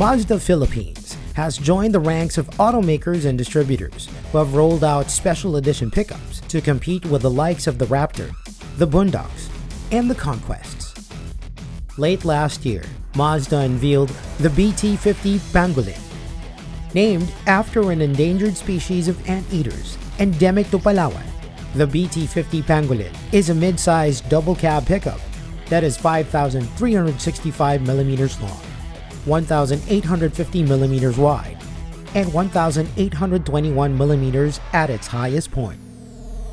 Mazda Philippines has joined the ranks of automakers and distributors who have rolled out special edition pickups to compete with the likes of the Raptor, the Boondocks, and the Conquests. Late last year, Mazda unveiled the BT-50 Pangolin. Named after an endangered species of anteaters endemic to Palawan, the BT-50 Pangolin is a mid-sized double-cab pickup that is 5,365mm long, 1,850mm wide, and 1,821mm at its highest point.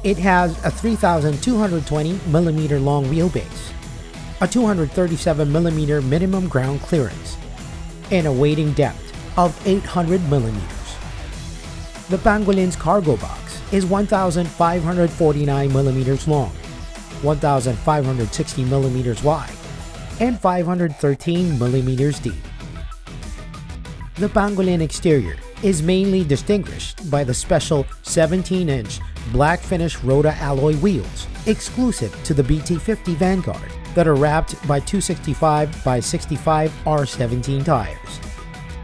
It has a 3,220mm long wheelbase, a 237mm minimum ground clearance, and a weighting depth of 800mm. The Pangolin's cargo box is 1,549mm long, 1,560mm wide, and 513mm deep. The Pangolin exterior is mainly distinguished by the special 17-inch black finish Rhoda alloy wheels exclusive to the BT-50 Vanguard that are wrapped by 265 by 65 R17 tires,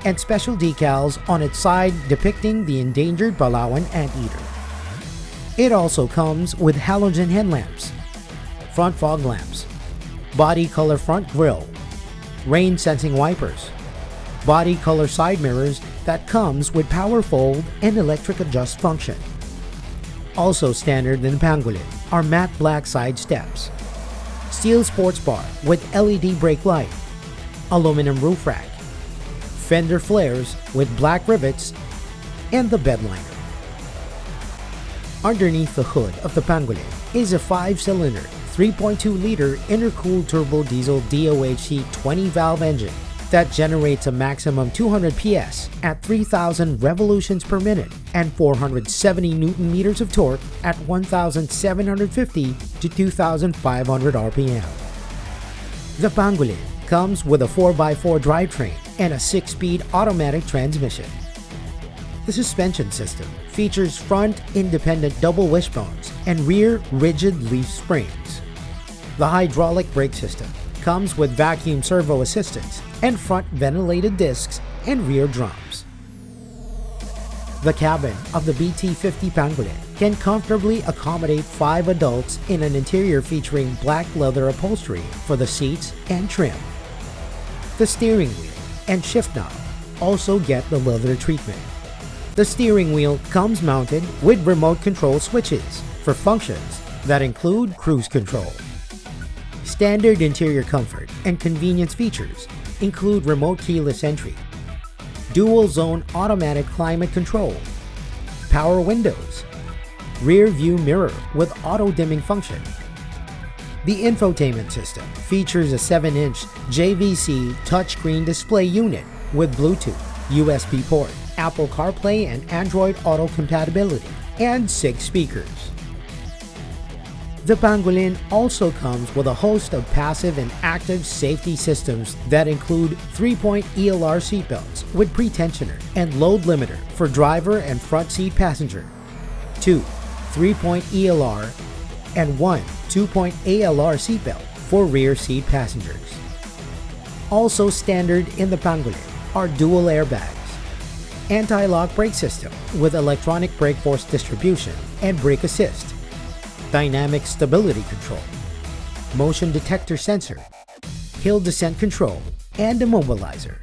and special decals on its side depicting the endangered Palawan anteater. It also comes with halogen headlamps, front fog lamps, body color front grille, rain sensing wipers, body color side mirrors that comes with power fold and electric adjust function. Also standard in the Pangolin are matte black side steps, steel sports bar with LED brake light, aluminum roof rack, fender flares with black rivets, and the bed liner. Underneath the hood of the Pangolin is a 5-cylinder, 3.2-liter intercooled turbo diesel DOHC 20-valve engine that generates a maximum 200 PS at 3,000 revolutions per minute and 470 Newton-meters of torque at 1,750 to 2,500 RPM. The Pangolin comes with a 4x4 drivetrain and a 6-speed automatic transmission. The suspension system features front independent double wishbones and rear rigid leaf springs. The hydraulic brake system comes with vacuum servo assistance and front ventilated discs and rear drums. The cabin of the BT-50 Pangolin can comfortably accommodate 5 adults in an interior featuring black leather upholstery for the seats and trim. The steering wheel and shift knob also get the leather treatment. The steering wheel comes mounted with remote control switches for functions that include cruise control. Standard interior comfort and convenience features include remote keyless entry, dual zone automatic climate control, power windows, rear view mirror with auto dimming function. The infotainment system features a 7-inch JVC touchscreen display unit with Bluetooth, USB port, Apple CarPlay and Android Auto compatibility, and 6 speakers. The Pangolin also comes with a host of passive and active safety systems that include 3-point ELR seatbelts with pre-tensioner and load limiter for driver and front seat passenger, 2 3-point ELR, and 1 2-point ALR seatbelt for rear seat passengers. Also standard in the Pangolin are dual airbags, anti-lock brake system with electronic brake force distribution and brake assist, dynamic stability control, motion detector sensor, hill descent control, and immobilizer.